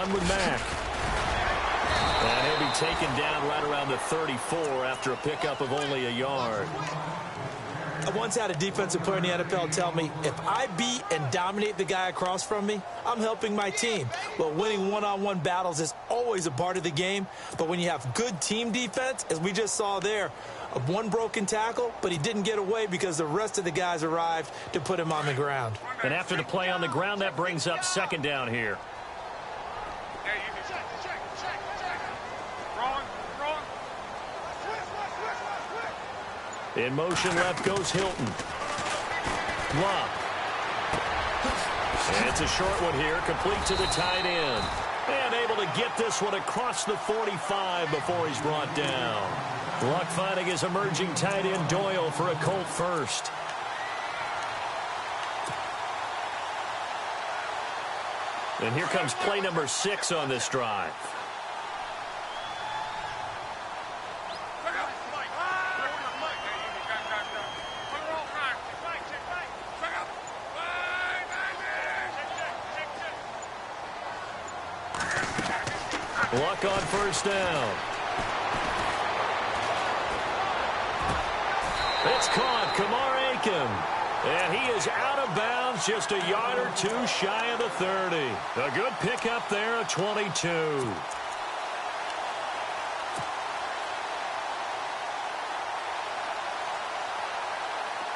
run with Mack. And he'll be taken down right around the 34 after a pickup of only a yard. I once had a defensive player in the NFL tell me, if I beat and dominate the guy across from me, I'm helping my team. Well, winning one-on-one battles is always a part of the game, but when you have good team defense, as we just saw there, one broken tackle, but he didn't get away because the rest of the guys arrived to put him on the ground. And after the play on the ground, that brings up second down here. In motion left goes Hilton. Love. And it's a short one here, complete to the tight end. And able to get this one across the 45 before he's brought down. Luck finding his emerging tight end Doyle for a Colt first. And here comes play number 6 on this drive. Luck on first down. It's caught. Kamar Aiken. And he is out of bounds, just a yard or two shy of the 30. A good pickup there at 22.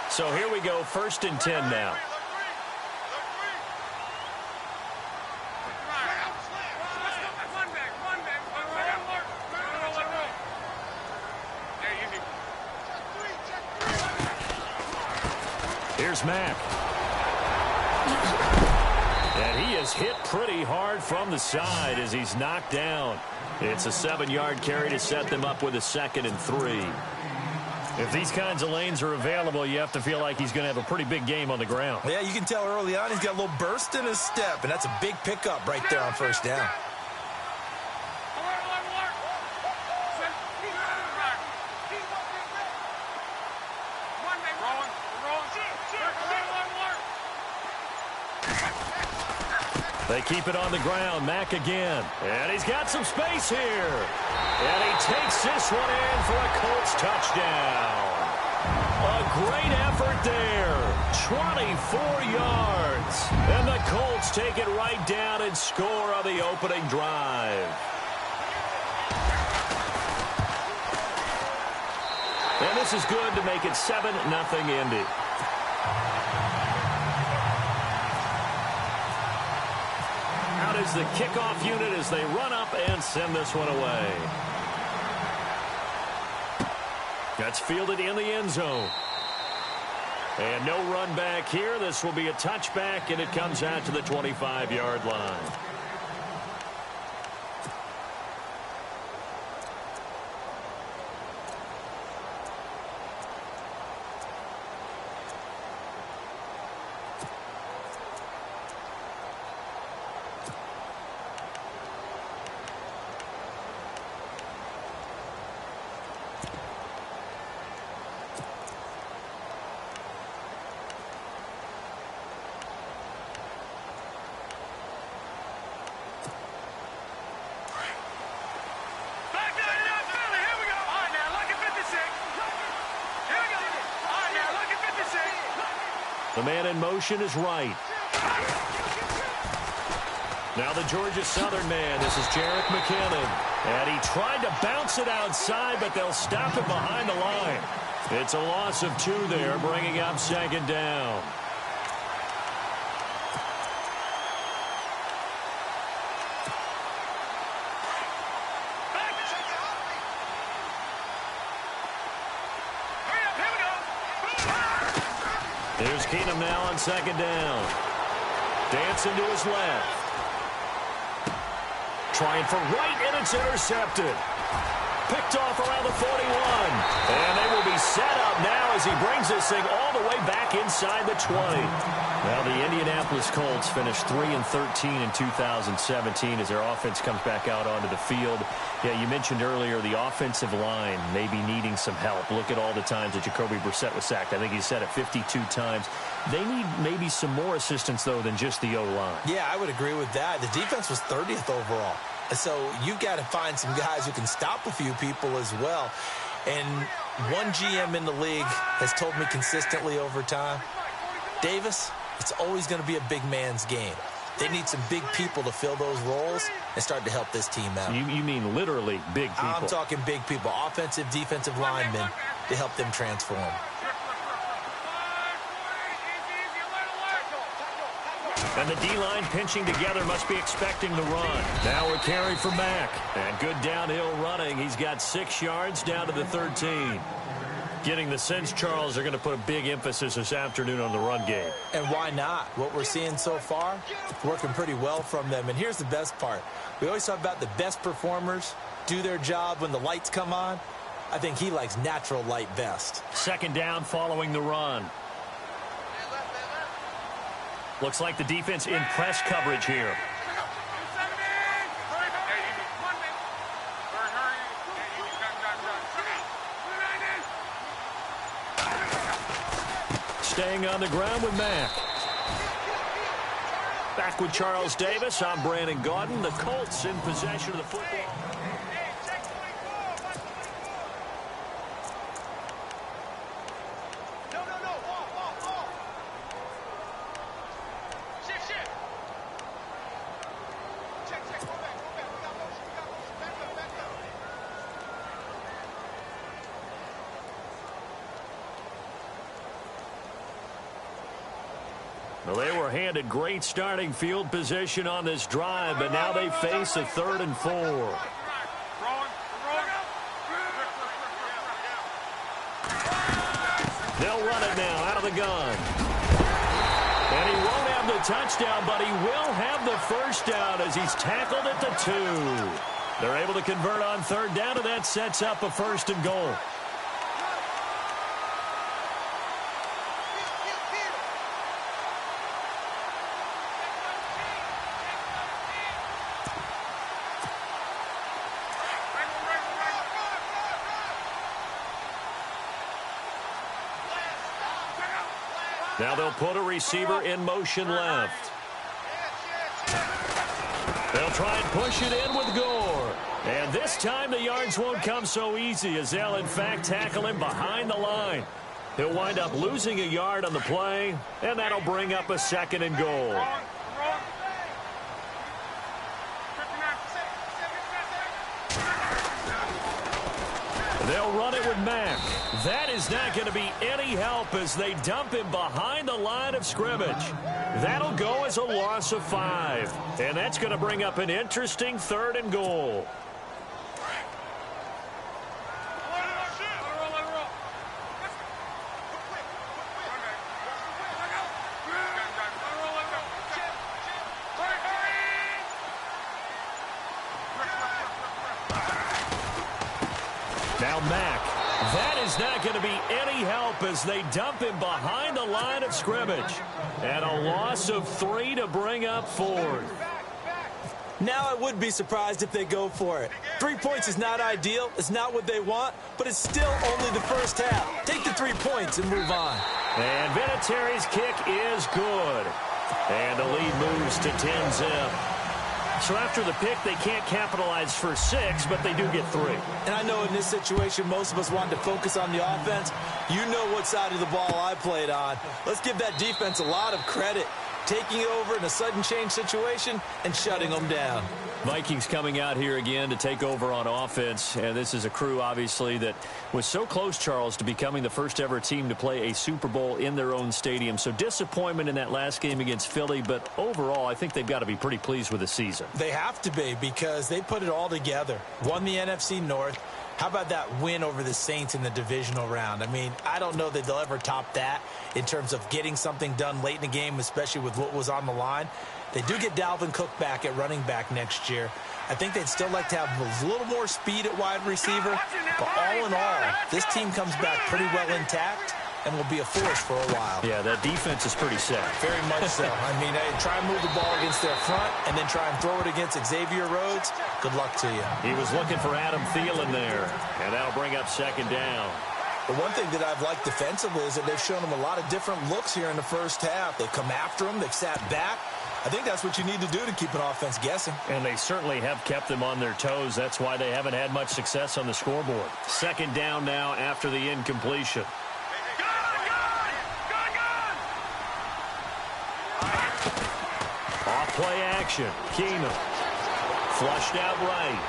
So here we go, 1st and 10 now. Here's Mack. And he is hit pretty hard from the side as he's knocked down. It's a 7-yard carry to set them up with a 2nd and 3. If these kinds of lanes are available, you have to feel like he's going to have a pretty big game on the ground. Yeah, you can tell early on he's got a little burst in his step, and that's a big pickup right there on first down. They keep it on the ground. Mack again. And he's got some space here. And he takes this one in for a Colts touchdown. A great effort there. 24 yards. And the Colts take it right down and score on the opening drive. And this is good to make it 7-0 Indy. Out is the kickoff unit as they run up and send this one away. That's fielded in the end zone. And no run back here. This will be a touchback, and it comes out to the 25-yard line. The man in motion is right. Now the Georgia Southern man. This is Jerick McKinnon. And he tried to bounce it outside, but they'll stop him behind the line. It's a loss of 2 there, bringing up 2nd down. Here's Keenum now on 2nd down. Dancing to his left. Trying for right, and it's intercepted. picked off around the 41. And they will be set up now as he brings this thing all the way back inside the 20. Now the Indianapolis Colts finished 3-13 in 2017 as their offense comes back out onto the field. Yeah, you mentioned earlier the offensive line may be needing some help. Look at all the times that Jacoby Brissett was sacked. I think he said it 52 times. They need maybe some more assistance, though, than just the O-line. Yeah, I would agree with that. The defense was 30th overall. So you've got to find some guys who can stop a few people as well. And one GM in the league has told me consistently over time, Davis, it's always going to be a big man's game. They need some big people to fill those roles and start to help this team out. You mean literally big people? I'm talking big people, offensive, defensive linemen to help them transform. And the D-line pinching together must be expecting the run. Now a carry for Mack. And good downhill running. He's got 6 yards down to the 13. Getting the sense, Charles, they're going to put a big emphasis this afternoon on the run game. And why not? What we're seeing so far, working pretty well from them. And here's the best part. We always talk about the best performers do their job when the lights come on. I think he likes natural light best. Second down following the run. Looks like the defense in press coverage here. Staying on the ground with Mack. Back with Charles Davis. I'm Brandon Gaudin. The Colts in possession of the football. Well, they were handed great starting field position on this drive, but now they face a 3rd and 4. They'll run it now out of the gun. And he won't have the touchdown, but he will have the first down as he's tackled at the 2. They're able to convert on 3rd down, and that sets up a 1st and goal. Now they'll put a receiver in motion left. They'll try and push it in with Gore. And this time the yards won't come so easy as they'll in fact tackle him behind the line. He'll wind up losing a yard on the play, and that'll bring up a 2nd and goal. They'll run it with Mack. That is not going to be any help as they dump him behind the line of scrimmage. That'll go as a loss of 5. And that's going to bring up an interesting 3rd and goal. Now Mack. That is not going to be any help as they dump him behind the line of scrimmage. And a loss of 3 to bring up 4th. Now I would be surprised if they go for it. 3 points is not ideal. It's not what they want, but it's still only the first half. Take the 3 points and move on. And Vinatieri's kick is good. And the lead moves to 10-zip. So after the pick, they can't capitalize for 6, but they do get 3. And I know in this situation, most of us wanted to focus on the offense. You know what side of the ball I played on. Let's give that defense a lot of credit. Taking over in a sudden change situation and shutting them down. Vikings coming out here again to take over on offense. And this is a crew, obviously, that was so close, Charles, to becoming the first ever team to play a Super Bowl in their own stadium. So disappointment in that last game against Philly. But overall, I think they've got to be pretty pleased with the season. They have to be because they put it all together. Won the NFC North. How about that win over the Saints in the divisional round? I mean, I don't know that they'll ever top that in terms of getting something done late in the game, especially with what was on the line. They do get Dalvin Cook back at running back next year. I think they'd still like to have a little more speed at wide receiver. But all in all, this team comes back pretty well intact and will be a force for a while. Yeah, that defense is pretty set. Very much so. I mean, try and move the ball against their front and then try and throw it against Xavier Rhodes. Good luck to you. He was looking for Adam Thielen there, and that'll bring up second down. The one thing that I've liked defensively is that they've shown them a lot of different looks here in the first half. They've come after them. They've sat back. I think that's what you need to do to keep an offense guessing. And they certainly have kept them on their toes. That's why they haven't had much success on the scoreboard. Second down now after the incompletion. Off-play action. Keenum. Flushed out right.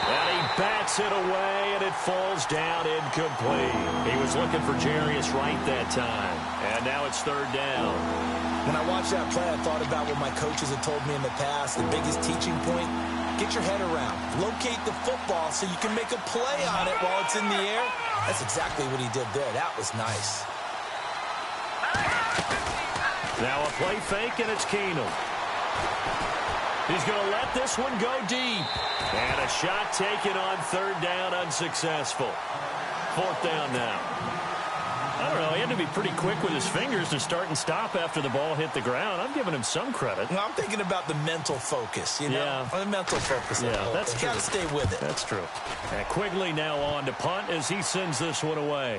And he bats it away, and it falls down incomplete. He was looking for Jarius Wright that time. And now it's third down. When I watched that play, I thought about what my coaches had told me in the past. The biggest teaching point, get your head around. Locate the football so you can make a play on it while it's in the air. That's exactly what he did there. That was nice. Now a play fake, and it's Keenum. He's going to let this one go deep. And a shot taken on third down, unsuccessful. Fourth down now. I don't know, he had to be pretty quick with his fingers to start and stop after the ball hit the ground. I'm giving him some credit. Well, I'm thinking about the mental focus, you know? Yeah. The mental focus. Yeah, that's true. You got to stay with it. That's true. And Quigley now on to punt as he sends this one away.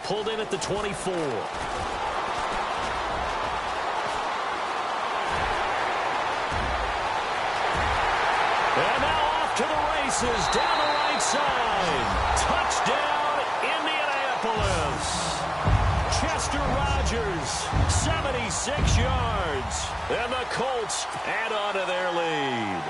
Pulled in at the 24. And now off to the races, down the right side. Touchdown, Indianapolis. Chester Rogers, 76 yards. And the Colts add on to their lead.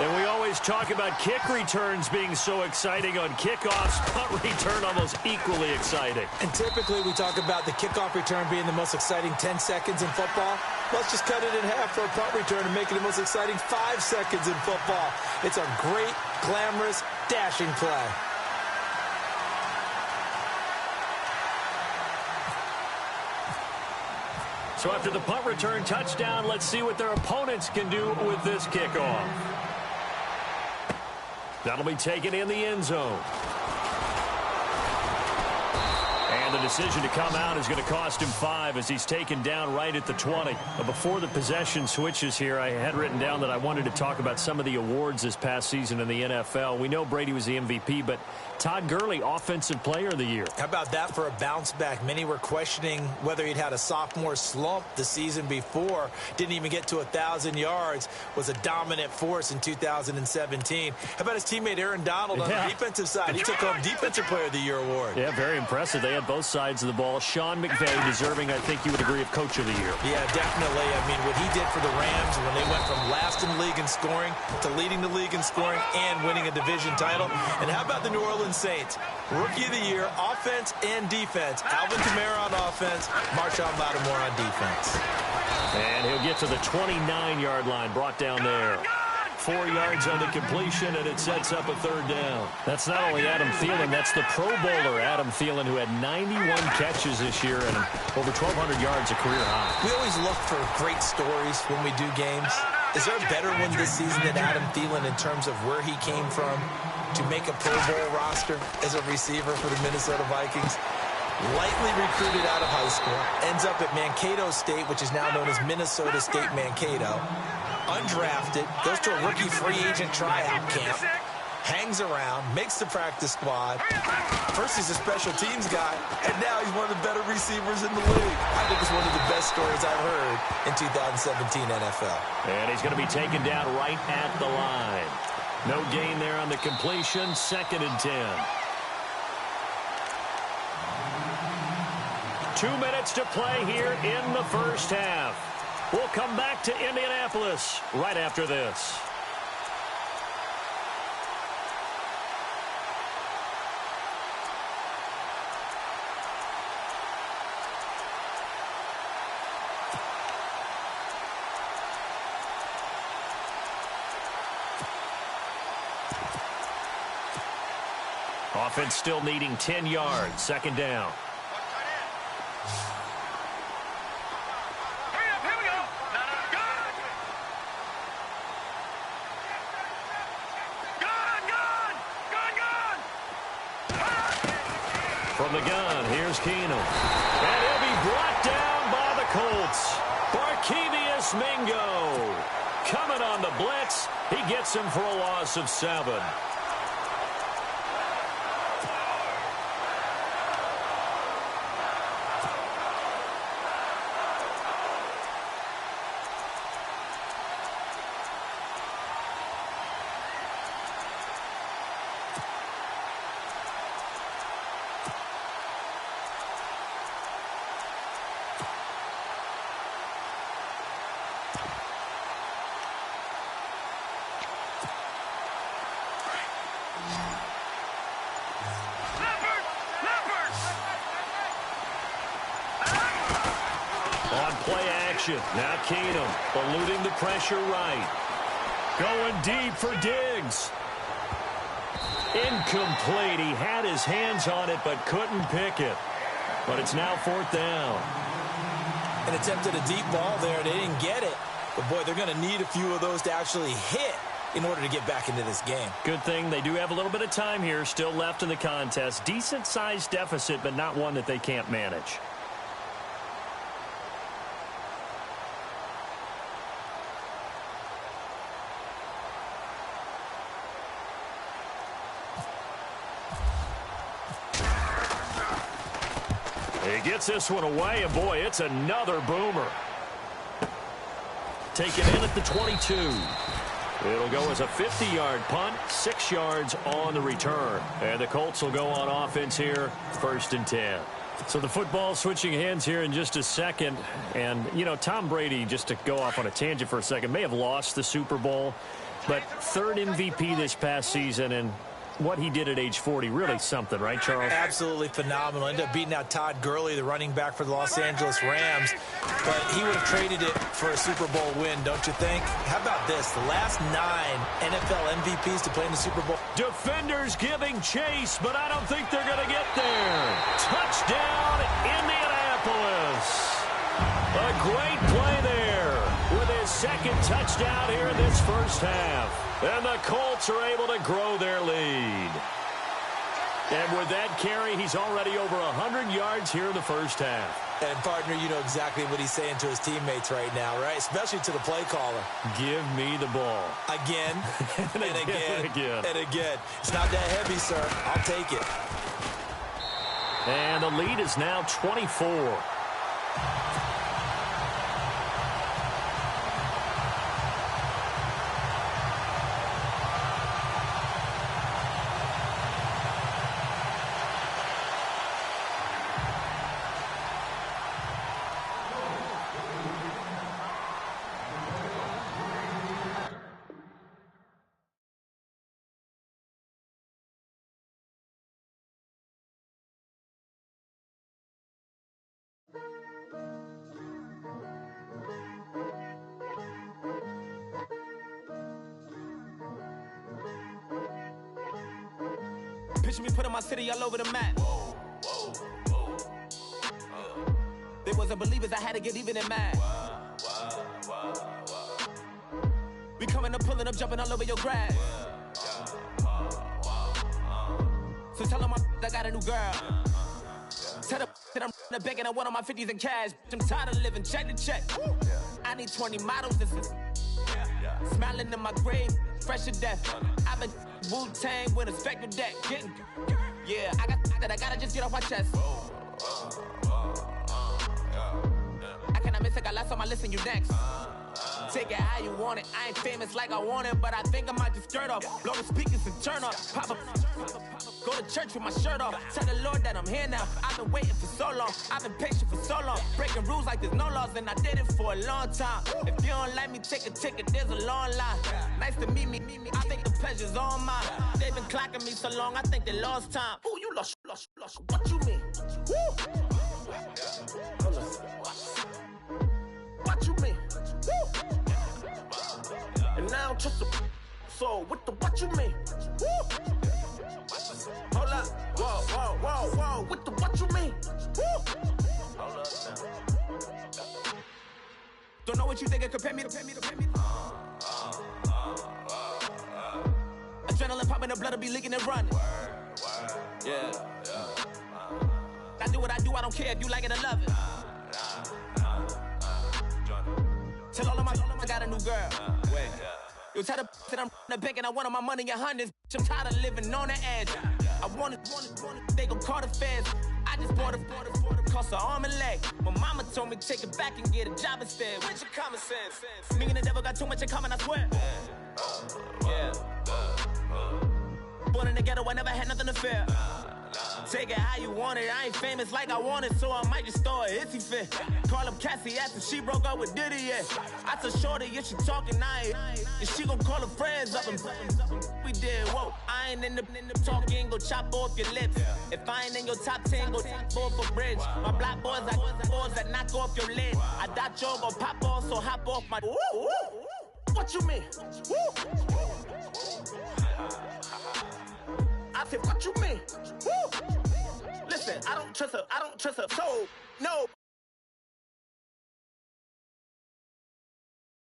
And we always talk about kick returns being so exciting on kickoffs. Punt return almost equally exciting. And typically we talk about the kickoff return being the most exciting 10 seconds in football. Let's just cut it in half for a punt return and make it the most exciting 5 seconds in football. It's a great, glamorous, dashing play. So after the punt return touchdown, let's see what their opponents can do with this kickoff. That'll be taken in the end zone. And the decision to come out is going to cost him 5 as he's taken down right at the 20. But before the possession switches here, I had written down that I wanted to talk about some of the awards this past season in the NFL. We know Brady was the MVP, but Todd Gurley, Offensive Player of the Year. How about that for a bounce back? Many were questioning whether he'd had a sophomore slump the season before. Didn't even get to 1,000 yards. Was a dominant force in 2017. How about his teammate Aaron Donald on the defensive side? He took home Defensive Player of the Year award. Yeah, very impressive. They had both sides of the ball. Sean McVay deserving, I think you would agree, of Coach of the Year. Yeah, definitely. I mean, what he did for the Rams when they went from last in the league in scoring to leading the league in scoring and winning a division title. And how about the New Orleans Saints? Rookie of the Year, offense and defense. Alvin Kamara on offense, Marshawn Lattimore on defense. And he'll get to the 29-yard line, brought down there. 4 yards on the completion, and it sets up a third down. That's not only Adam Thielen, that's the Pro Bowler Adam Thielen, who had 91 catches this year and over 1,200 yards, a career high. We always look for great stories when we do games. Is there a better one this season than Adam Thielen in terms of where he came from to make a Pro Bowl roster as a receiver for the Minnesota Vikings? Lightly recruited out of high school, ends up at Mankato State, which is now known as Minnesota State Mankato. Undrafted, goes to a rookie free agent tryout camp, hangs around, makes the practice squad. First he's a special teams guy, and now he's one of the better receivers in the league. I think it's one of the best stories I've heard in 2017 NFL. And he's going to be taken down right at the line. No gain there on the completion, 2nd and 10. 2 minutes to play here in the first half. We'll come back to Indianapolis right after this. Offense still needing 10 yards, 2nd down. From the gun, here's Keenum. And he'll be brought down by the Colts. Barkevious Mingo coming on the blitz. He gets him for a loss of 7. Now Keenum eluding the pressure right. Going deep for Diggs. Incomplete. He had his hands on it but couldn't pick it. But it's now 4th down. An attempt at a deep ball there. They didn't get it. But, boy, they're going to need a few of those to actually hit in order to get back into this game. Good thing they do have a little bit of time here still left in the contest. Decent-sized deficit, but not one that they can't manage. He gets this one away, and boy, it's another boomer. Taken in at the 22. It'll go as a 50-yard punt, 6 yards on the return. And the Colts will go on offense here, 1st and 10. So the football switching hands here in just a second. And, you know, Tom Brady, just to go off on a tangent for a second, may have lost the Super Bowl, but 3rd MVP this past season, and what he did at age 40, really something, right, Charles? Absolutely phenomenal. Ended up beating out Todd Gurley, the running back for the Los Angeles Rams. But he would have traded it for a Super Bowl win, don't you think? How about this? The last 9 NFL MVPs to play in the Super Bowl. Defenders giving chase, but I don't think they're going to get there. Touchdown, Indianapolis. A great play there with his 2nd touchdown here in this first half. And the Colts are able to grow their lead. And with that carry, he's already over 100 yards here in the first half. And, partner, you know exactly what he's saying to his teammates right now, right? Especially to the play caller. Give me the ball. Again, and again, and again. And again. It's not that heavy, sir. I'll take it. And the lead is now 24. Picture me putting my city all over the map. They wasn't believers, I had to get even in mad. We coming up, pulling up, jumping all over your grass. So tell them I got a new girl. Tell them that I'm the back and I want on my 50s in cash. I'm tired of living check to check. I need 20 models, this is smiling in my grave, fresh to death. I've been Wu-Tang with a spectral deck. Getting, yeah, I gotta just get off my chest. I cannot miss it, got last on my list and you next. Take it how you want it. I ain't famous like I want it, but I think I might just skirt off. Blow the speakers and turn up. Pop up. Go to church with my shirt off. Tell the Lord that I'm here now. I've been waiting for so long. I've been patient for so long. Breaking rules like there's no laws, and I did it for a long time. If you don't like me, take a ticket. There's a long line. Nice to meet me. I think the pleasure's all mine. They've been clocking me so long, I think they lost time. Ooh, you lost. What you mean? Woo! What you mean? Woo! And now trust the so what you mean? Woo! Hold up, whoa, what you mean? Woo! Hold up now. Don't know what you think it compare me to. Adrenaline popping, the blood will be leaking and running. Yeah. do what I do, I don't care if you like it or love it. Tell all of my I got a new girl. Wait. You tell the that I'm the bank and I want my money in hundreds. I'm tired of living on the edge. I want it, they gon' call the feds. I just bought a cost an arm and leg. My mama told me take it back and get a job instead. Where's your common sense? Me and the devil got too much in common, I swear. Yeah. Born in the ghetto, I never had nothing to fear. Take it how you want it. I ain't famous like I want it, so I might just throw a hissy fit. Call up Cassie after she broke up with Diddy, yeah. I told Shorty if she talking, I ain't. And she gon' call her friends up and we did, whoa. I ain't in the talking, go chop off your lips. If I ain't in your top 10, go fall for bridge. My black boys like boys that knock off your lid. I thought you gon' pop off, so hop off my. What you mean? I said, what you mean? Woo! Listen, I don't trust her, so no.